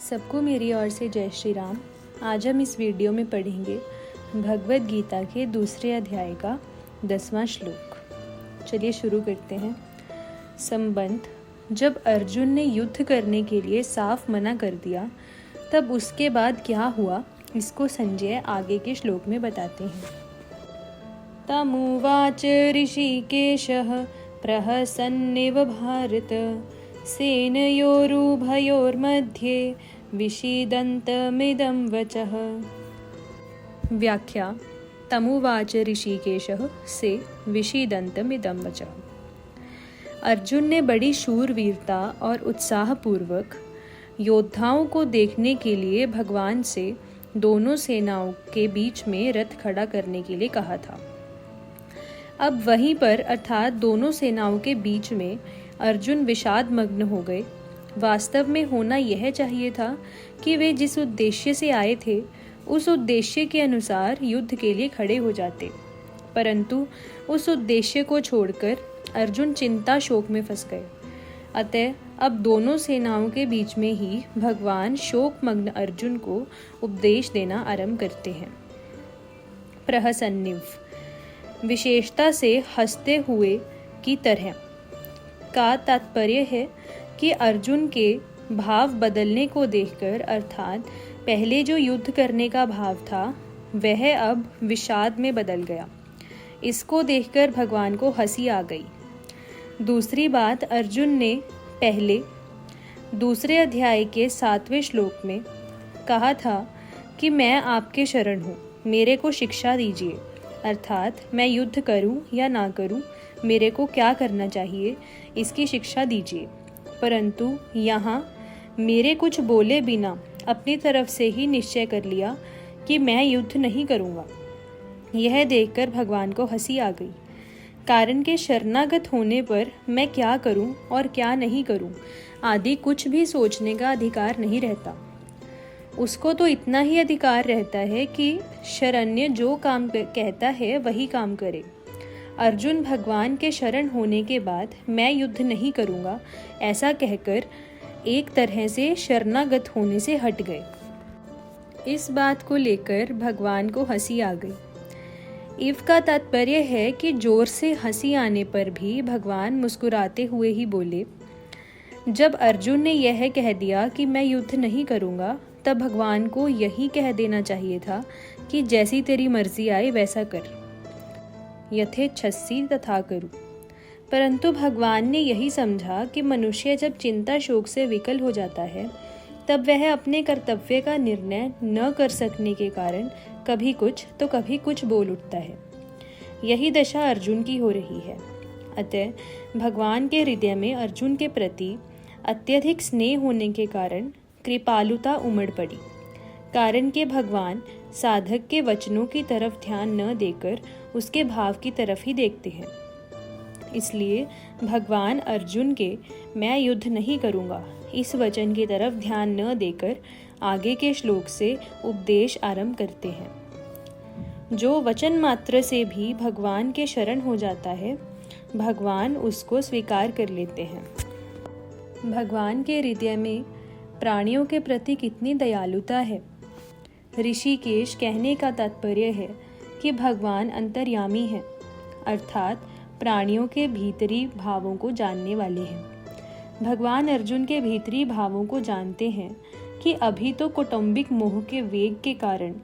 सबको मेरी ओर से जय श्री राम। आज हम इस वीडियो में पढ़ेंगे भगवद गीता के दूसरे अध्याय का 10वां श्लोक। चलिए शुरू करते हैं। संबंध: जब अर्जुन ने युद्ध करने के लिए साफ मना कर दिया तब उसके बाद क्या हुआ, इसको संजय आगे के श्लोक में बताते हैं। तमुवाच ऋषिकेशः प्रहसन्निव भारत सेनयोरुभयोर्मध्ये विषीदन्तमिदं वचः। व्याख्या: तमुवाच ऋषिकेशः से विषीदन्तमिदं वचः। अर्जुन ने बड़ी शूरवीरता और उत्साहपूर्वक योद्धाओं को देखने के लिए भगवान से दोनों सेनाओं के बीच में रथ खड़ा करने के लिए कहा था। अब वहीं पर अर्थात दोनों सेनाओं के बीच में अर्जुन विषाद मग्न हो गए। वास्तव में होना यह चाहिए था कि वे जिस उद्देश्य से आए थे उस उद्देश्य के अनुसार युद्ध के लिए खड़े हो जाते, परंतु उस उद्देश्य को छोड़कर अर्जुन चिंता शोक में फंस गए। अतः अब दोनों सेनाओं के बीच में ही भगवान शोकमग्न अर्जुन को उपदेश देना आरंभ करते हैं। प्रहसन्निव विशेषता से हंसते हुए की तरह का तात्पर्य है कि अर्जुन के भाव बदलने को देखकर, अर्थात पहले जो युद्ध करने का भाव था वह अब विषाद में बदल गया। इसको देखकर भगवान को हंसी आ गई। दूसरी बात, अर्जुन ने पहले दूसरे अध्याय के 7वें श्लोक में कहा था कि मैं आपके शरण हूँ, मेरे को शिक्षा दीजिए, अर्थात मैं युद्ध करूं या ना करूं, मेरे को क्या करना चाहिए इसकी शिक्षा दीजिए। परंतु यहाँ मेरे कुछ बोले बिना अपनी तरफ से ही निश्चय कर लिया कि मैं युद्ध नहीं करूँगा। यह देखकर भगवान को हंसी आ गई। कारण के शरणागत होने पर मैं क्या करूं और क्या नहीं करूं आदि कुछ भी सोचने का अधिकार नहीं रहता। उसको तो इतना ही अधिकार रहता है कि शरण्य जो काम कहता है वही काम करे। अर्जुन भगवान के शरण होने के बाद मैं युद्ध नहीं करूँगा ऐसा कहकर एक तरह से शरणागत होने से हट गए। इस बात को लेकर भगवान को हंसी आ गई। इव का तात्पर्य है कि जोर से हंसी आने पर भी भगवान मुस्कुराते हुए ही बोले। जब अर्जुन ने यह कह दिया कि मैं युद्ध नहीं करूँगा, तब भगवान को यही कह देना चाहिए था कि जैसी तेरी मर्जी आए वैसा कर, यथेच्छसि तथा करूँ। परंतु भगवान ने यही समझा कि मनुष्य जब चिंता शोक से विकल हो जाता है तब वह अपने कर्तव्य का निर्णय न कर सकने के कारण कभी कुछ तो कभी कुछ बोल उठता है। यही दशा अर्जुन की हो रही है। अतः भगवान के हृदय में अर्जुन के प्रति अत्यधिक स्नेह होने के कारण कृपालुता उमड़ पड़ी। कारण के भगवान साधक के वचनों की तरफ ध्यान न देकर उसके भाव की तरफ ही देखते हैं। इसलिए भगवान अर्जुन के मैं युद्ध नहीं करूँगा इस वचन की तरफ ध्यान न देकर आगे के श्लोक से उपदेश आरंभ करते हैं। जो वचन मात्र से भी भगवान के शरण हो जाता है, भगवान उसको स्वीकार कर लेते हैं। भगवान के हृदय में प्राणियों के प्रति कितनी दयालुता है। ऋषिकेश कहने का तात्पर्य है कि भगवान अंतर्यामी है, अर्थात प्राणियों के भीतरी भावों को जानने वाले हैं। भगवान अर्जुन के भीतरी भावों को जानते हैं कि अभी तो कौटुंबिक मोह के वेग के कारण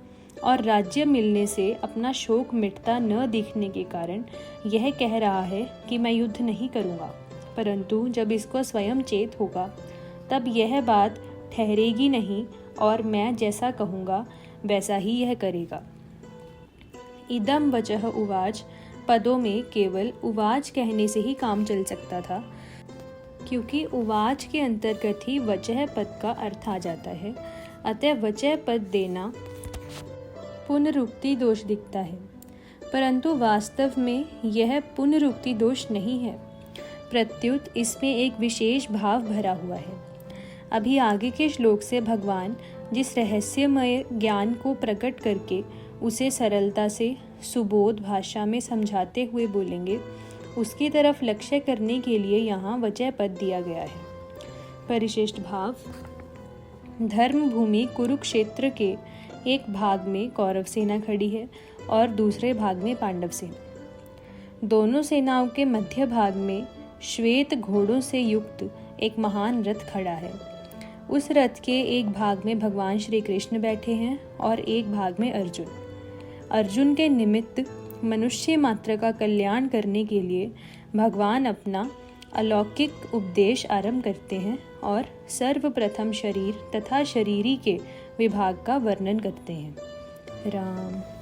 और राज्य मिलने से अपना शोक मिटता न दिखने के कारण यह कह रहा है कि मैं युद्ध नहीं करूँगा, परंतु जब इसको स्वयं चेत होगा तब यह बात ठहरेगी नहीं और मैं जैसा कहूँगा वैसा ही यह करेगा। इदम वचः उवाच पदों में केवल उवाच कहने से ही काम चल सकता था, क्योंकि उवाच के अंतर्गत ही वचः पद का अर्थ आ जाता है। अतः वचः पद देना पुनरुक्ति दोष दिखता है, परंतु वास्तव में यह पुनरुक्ति दोष नहीं है, प्रत्युत इसमें एक विशेष भाव भरा हुआ है। अभी आगे के श्लोक से भगवान जिस रहस्यमय ज्ञान को प्रकट करके उसे सरलता से सुबोध भाषा में समझाते हुए बोलेंगे, उसकी तरफ लक्ष्य करने के लिए यहाँ वचः पद दिया गया है। परिशिष्ट भाव: धर्म भूमि कुरुक्षेत्र के एक भाग में कौरव सेना खड़ी है और दूसरे भाग में पांडव सेना। दोनों सेनाओं के मध्य भाग में श्वेत घोड़ों से युक्त एक महान रथ खड़ा है। उस रथ के एक भाग में भगवान श्री कृष्ण बैठे हैं और एक भाग में अर्जुन। अर्जुन के निमित्त मनुष्य मात्र का कल्याण करने के लिए भगवान अपना अलौकिक उपदेश आरंभ करते हैं और सर्वप्रथम शरीर तथा शरीरी के विभाग का वर्णन करते हैं। राम।